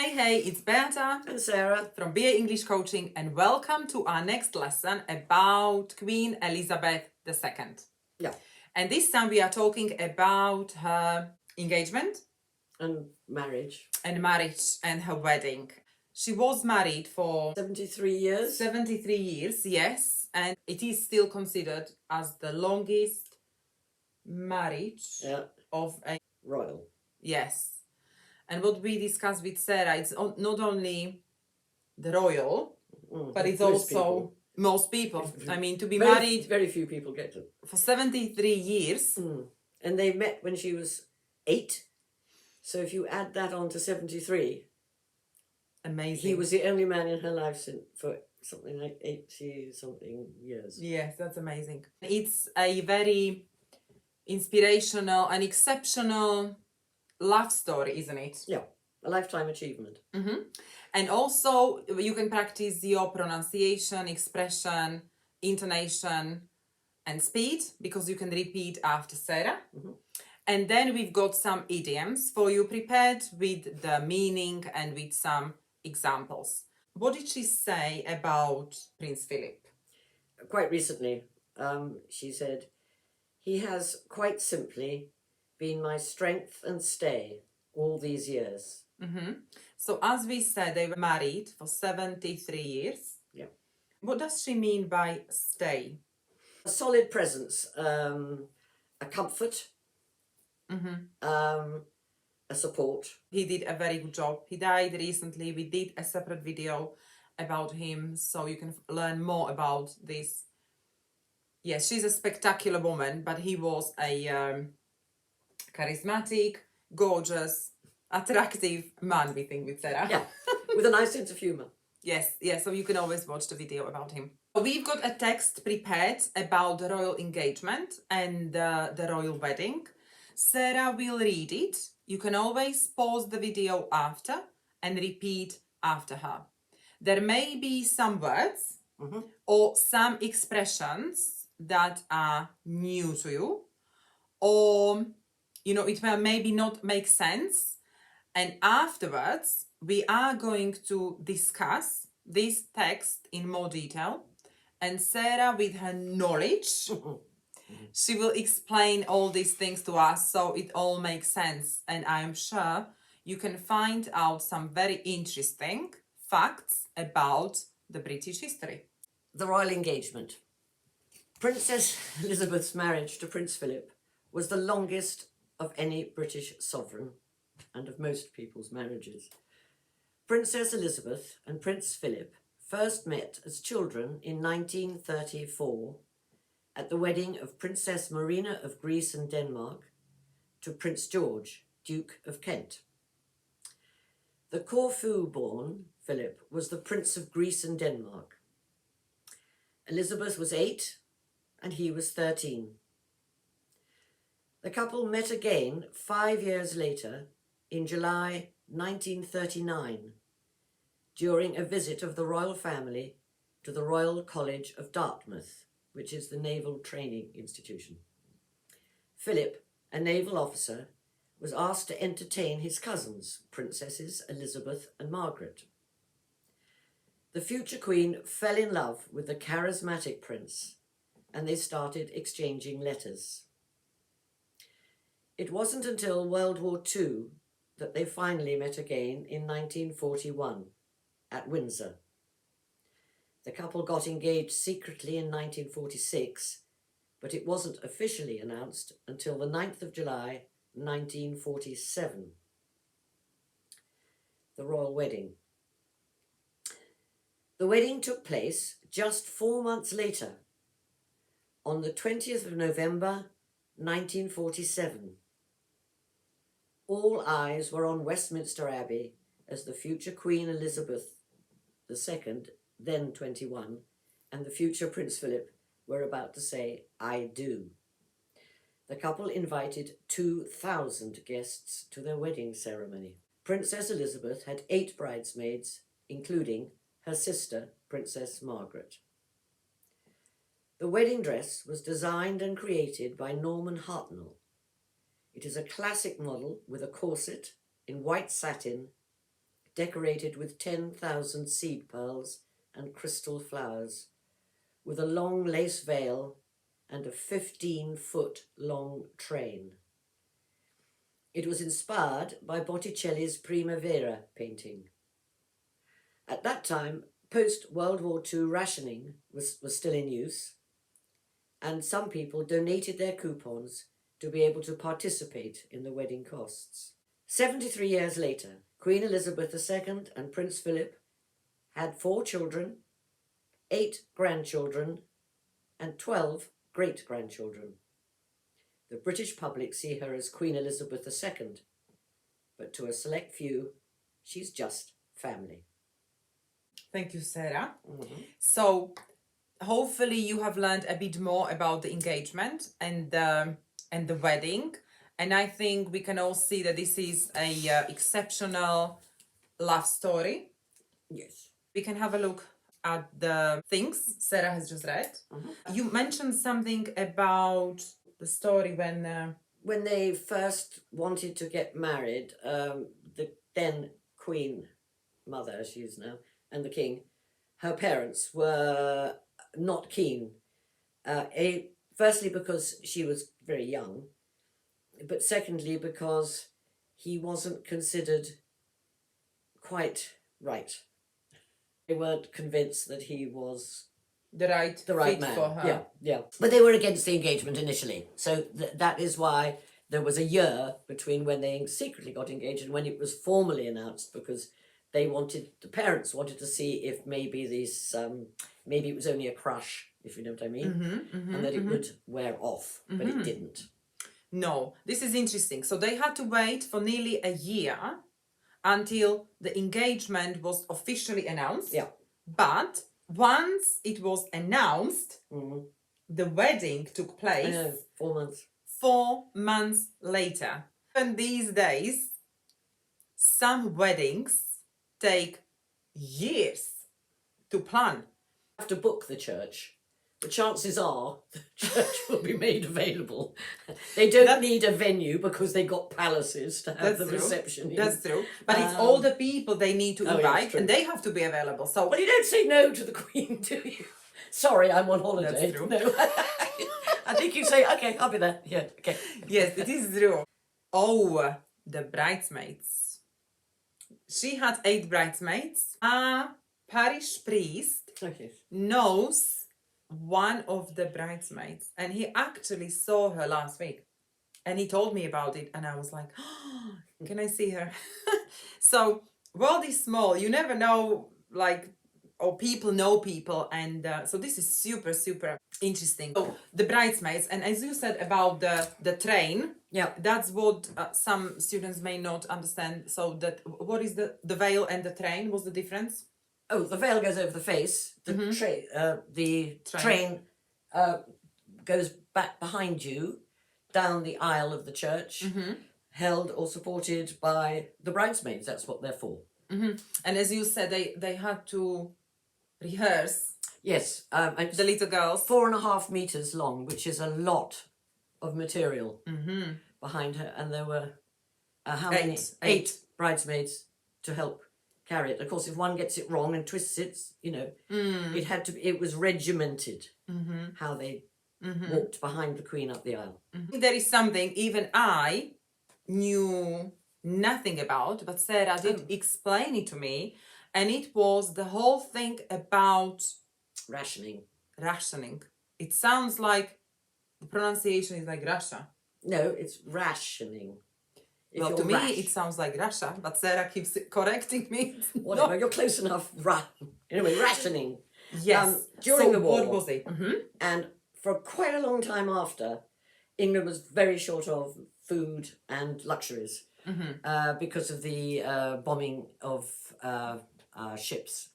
Hey, it's Beata and Sarah from BA English Coaching, and welcome to our next lesson about Queen Elizabeth II. Yeah. And this time we are talking about her engagement and marriage. And her wedding. She was married for 73 years. 73 years, yes, and it is still considered as the longest marriage of a royal. Yes. And what we discussed with Sarah, it's not only the royal, but it's also most people. I mean, to be married... Very few people get to. For 73 years. And they met when she was 8. So if you add that on to 73... Amazing. He was the only man in her life for something like 80-something years. Yes, that's amazing. It's a very inspirational and exceptional love story, isn't it? Yeah, a lifetime achievement. And also you can practice your pronunciation, expression, intonation and speed, because you can repeat after Sarah. And then we've got some idioms for you prepared with the meaning and with some examples. What did she say about Prince Philip? Quite recently, she said, "He has quite simply been my strength and stay all these years." So as we said, they were married for 73 years. Yeah. What does she mean by stay? A solid presence, a comfort, a support. He did a very good job. He died recently. We did a separate video about him, so you can learn more about this. Yes, she's a spectacular woman, but he was a charismatic, gorgeous, attractive man, we think, with Sarah. Yeah, with a nice sense of humour. Yes, so you can always watch the video about him. We've got a text prepared about the royal engagement and the royal wedding. Sarah will read it. You can always pause the video after and repeat after her. There may be some words or some expressions that are new to you, or it will maybe not make sense. And afterwards, we are going to discuss this text in more detail. And Sarah, with her knowledge, she will explain all these things to us so it all makes sense. And I am sure you can find out some very interesting facts about the British history. The royal engagement. Princess Elizabeth's marriage to Prince Philip was the longest of any British sovereign and of most people's marriages. Princess Elizabeth and Prince Philip first met as children in 1934 at the wedding of Princess Marina of Greece and Denmark to Prince George, Duke of Kent. The Corfu-born Philip was the Prince of Greece and Denmark. Elizabeth was 8 and he was 13. The couple met again 5 years later in July 1939 during a visit of the royal family to the Royal College of Dartmouth, which is the naval training institution. Philip, a naval officer, was asked to entertain his cousins, Princesses Elizabeth and Margaret. The future queen fell in love with the charismatic prince, and they started exchanging letters. It wasn't until World War II that they finally met again in 1941 at Windsor. The couple got engaged secretly in 1946, but it wasn't officially announced until the 9th of July, 1947. The royal wedding. The wedding took place just 4 months later, on the 20th of November, 1947. All eyes were on Westminster Abbey as the future Queen Elizabeth II, then 21, and the future Prince Philip were about to say, "I do." The couple invited 2,000 guests to their wedding ceremony. Princess Elizabeth had 8 bridesmaids, including her sister, Princess Margaret. The wedding dress was designed and created by Norman Hartnell. It is a classic model with a corset in white satin, decorated with 10,000 seed pearls and crystal flowers, with a long lace veil and a 15-foot long train. It was inspired by Botticelli's Primavera painting. At that time, post-World War II rationing was still in use, and some people donated their coupons to be able to participate in the wedding costs. 73 years later, Queen Elizabeth II and Prince Philip had 4 children, 8 grandchildren, and 12 great-grandchildren. The British public see her as Queen Elizabeth II, but to a select few, she's just family. Thank you, Sarah. Mm-hmm. So hopefully you have learned a bit more about the engagement and the wedding, and I think we can all see that this is a exceptional love story. Yes. We can have a look at the things Sarah has just read. Mm-hmm. You mentioned something about the story when they first wanted to get married, the then Queen Mother, as she is now, and the King, her parents were not keen. Firstly, because she was very young, but secondly, because he wasn't considered quite right. They weren't convinced that he was the right right fit man for her. Yeah. But they were against the engagement initially, so that is why there was a year between when they secretly got engaged and when it was formally announced, because the parents wanted to see if maybe maybe it was only a crush, if you know what I mean, and that it would wear off, but it didn't. No, this is interesting. So they had to wait for nearly a year until the engagement was officially announced. Yeah. But once it was announced, the wedding took place. 4 months. 4 months later. And these days, some weddings take years to plan. You have to book the church. The chances are the church will be made available. They don't need a venue because they got palaces to have the reception in. That's true. But it's all the people they need to invite, and they have to be available. So, well, you don't say no to the Queen, do you? Sorry, I'm on holiday. That's true. No. I think you say, okay, I'll be there. Yeah, okay. Yes, it is true. Oh, the bridesmaids. She had 8 bridesmaids. A parish priest knows one of the bridesmaids, and he actually saw her last week, and he told me about it, and I was like, oh, can I see her? So world is small, you never know, or people know people, and so this is super interesting. So the bridesmaids, and as you said about the train, that's what some students may not understand. So that what is the veil and the train? What's the difference? Oh, the veil goes over the face. The train goes back behind you down the aisle of the church, held or supported by the bridesmaids. That's what they're for. And as you said, they had to rehearse. Yes, the little girls. 4.5 meters long, which is a lot of material behind her, and there were how many? 8 bridesmaids to help carry it. Of course, if one gets it wrong and twists it, it was regimented how they walked behind the Queen up the aisle. There is something even I knew nothing about, but Sarah did explain it to me, and it was the whole thing about rationing. It sounds like the pronunciation is like Russia. No, it's rationing. Well, to me, it sounds like Russia, but Sarah keeps correcting me. Whatever, you're close enough. Anyway, rationing. Yes. During the war. What was it? And for quite a long time after, England was very short of food and luxuries because of the bombing of ships.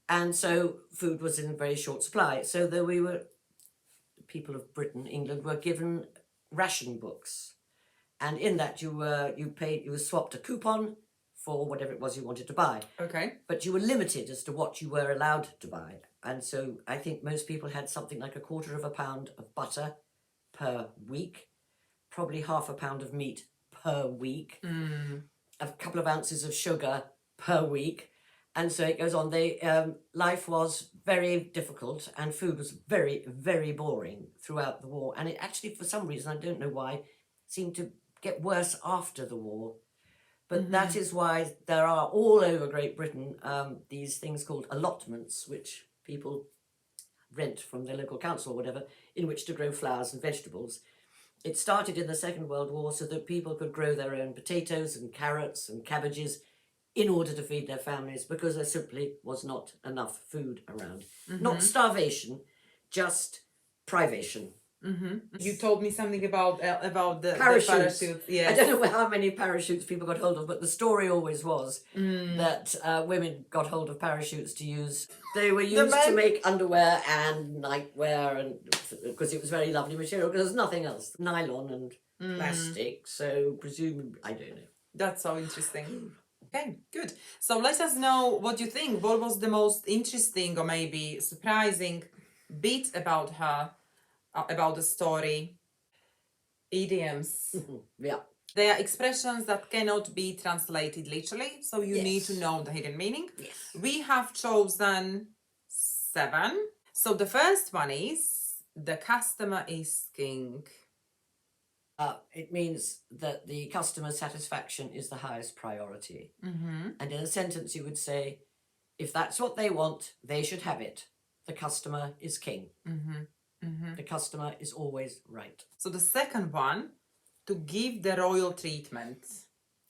And so food was in very short supply. So the people of Britain, England, were given ration books. And in that you were swapped a coupon for whatever it was you wanted to buy. Okay. But you were limited as to what you were allowed to buy. And so I think most people had something like 1/4 pound of butter per week, probably 1/2 pound of meat per week, a couple of ounces of sugar per week. And so it goes on. Life was very difficult and food was very, very boring throughout the war. And it actually, for some reason, I don't know why, seemed to get worse after the war. But that is why there are all over Great Britain these things called allotments, which people rent from their local council or whatever, in which to grow flowers and vegetables. It started in the Second World War so that people could grow their own potatoes and carrots and cabbages in order to feed their families, because there simply was not enough food around. Not starvation, just privation. You told me something about the Parachutes. parachutes. Yes. I don't know how many parachutes people got hold of, but the story always was that women got hold of parachutes to use. They were used to make underwear and nightwear, and because it was very lovely material, because there's nothing else. Nylon and plastic, so presumably, I don't know. That's so interesting. Okay, good. So let us know what you think. What was the most interesting or maybe surprising bit about her, about the story? Idioms. Yeah. They are expressions that cannot be translated literally, so you need to know the hidden meaning. Yes. We have chosen 7. So the first one is, the customer is king. It means that the customer's satisfaction is the highest priority. And in a sentence you would say, if that's what they want, they should have it. The customer is king. The customer is always right. So the second one, to give the royal treatment.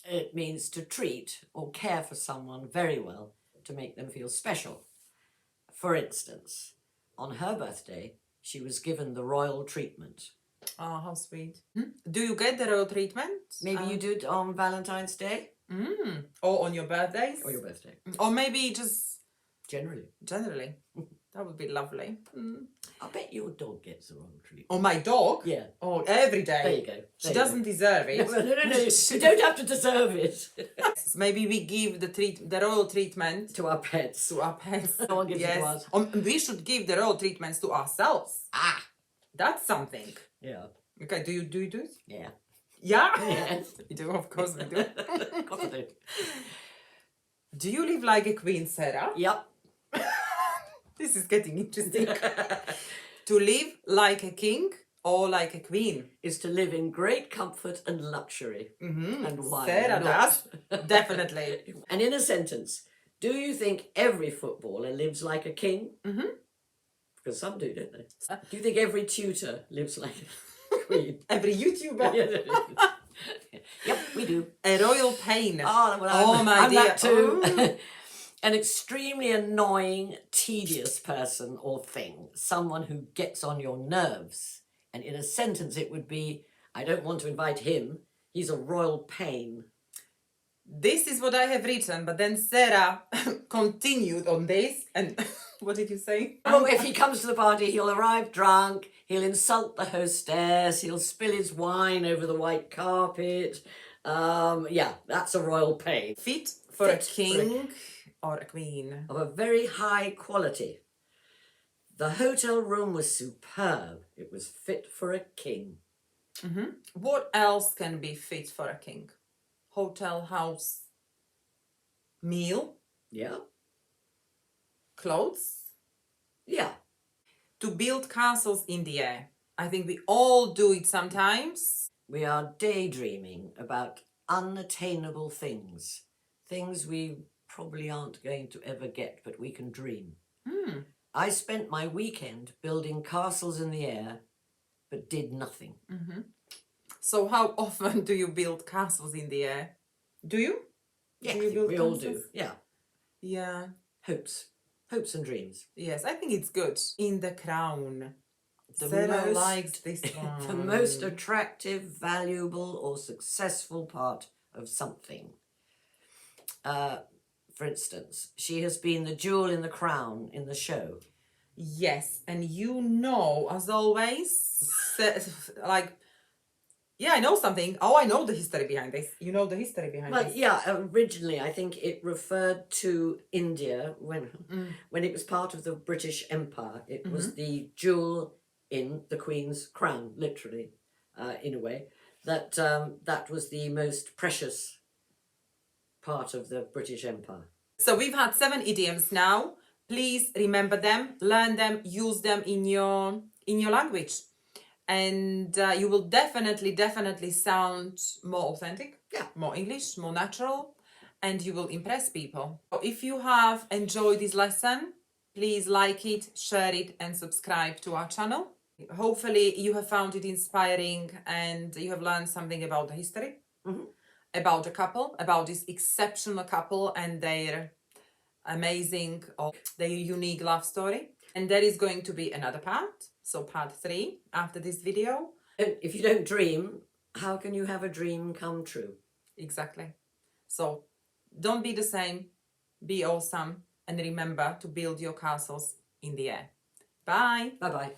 It means to treat or care for someone very well, to make them feel special. For instance, on her birthday, she was given the royal treatment. Oh, how sweet. Do you get the royal treatment? Maybe you do it on Valentine's Day? Or on your birthdays? Or your birthday. Or maybe just generally. That would be lovely. I bet your dog gets the royal treatment. Or my dog? Yeah. Oh, every day. There you go. She doesn't deserve it. No. You don't have to deserve it. Maybe we give the royal treatment to our pets. To our pets. No one gives it to us. We should give the royal treatments to ourselves. That's something. Yeah. Okay, do you do it? Yeah. Yeah? Yes. You do, of course we do. Of course I do. Do you live like a queen, Sarah? Yep. This is getting interesting. To live like a king or like a queen? Is to live in great comfort and luxury. And why Sarah not? does. Definitely. And in a sentence, do you think every footballer lives like a king? Because some do, don't they? Do you think every tutor lives like a queen? Every YouTuber? Yep, we do. A royal pain. Oh, my I'm dear. that too. An extremely annoying, tedious person or thing. Someone who gets on your nerves. And in a sentence it would be, I don't want to invite him. He's a royal pain. This is what I have written, but then Sarah continued on this. And what did you say? Oh, if he comes to the party, he'll arrive drunk. He'll insult the hostess. He'll spill his wine over the white carpet. Yeah, that's a royal pain. Fit for a king or a queen. Of a very high quality. The hotel room was superb. It was fit for a king. What else can be fit for a king? Hotel, house, meal? Yeah. Clothes? Yeah. To build castles in the air. I think we all do it sometimes. We are daydreaming about unattainable things. Things we probably aren't going to ever get, but we can dream. I spent my weekend building castles in the air, but did nothing. So how often do you build castles in the air? Do you? Yeah, do you build we all do. Yeah. Yeah. Hopes and dreams. Yes, I think it's good. In the crown. Sarah likes this one. The most attractive, valuable or successful part of something. For instance, she has been the jewel in the crown in the show. Yes, and you know, as always, like, yeah, I know something. Oh, I know the history behind this. You know the history behind this. Well, yeah, originally I think it referred to India when it was part of the British Empire. It was the jewel in the Queen's crown, literally, in a way. That was the most precious part of the British Empire. So we've had 7 idioms now. Please remember them, learn them, use them in your language, and you will definitely sound more authentic, Yeah. more English, more natural, and you will impress people. So if you have enjoyed this lesson, please like it, share it, and subscribe to our channel. Hopefully you have found it inspiring and you have learned something about the history, about the couple, about this exceptional couple and their amazing or their unique love story. And there is going to be another part, so part 3 after this video. And if you don't dream, how can you have a dream come true? Exactly. So don't be the same, be awesome, and remember to build your castles in the air. Bye. Bye-bye.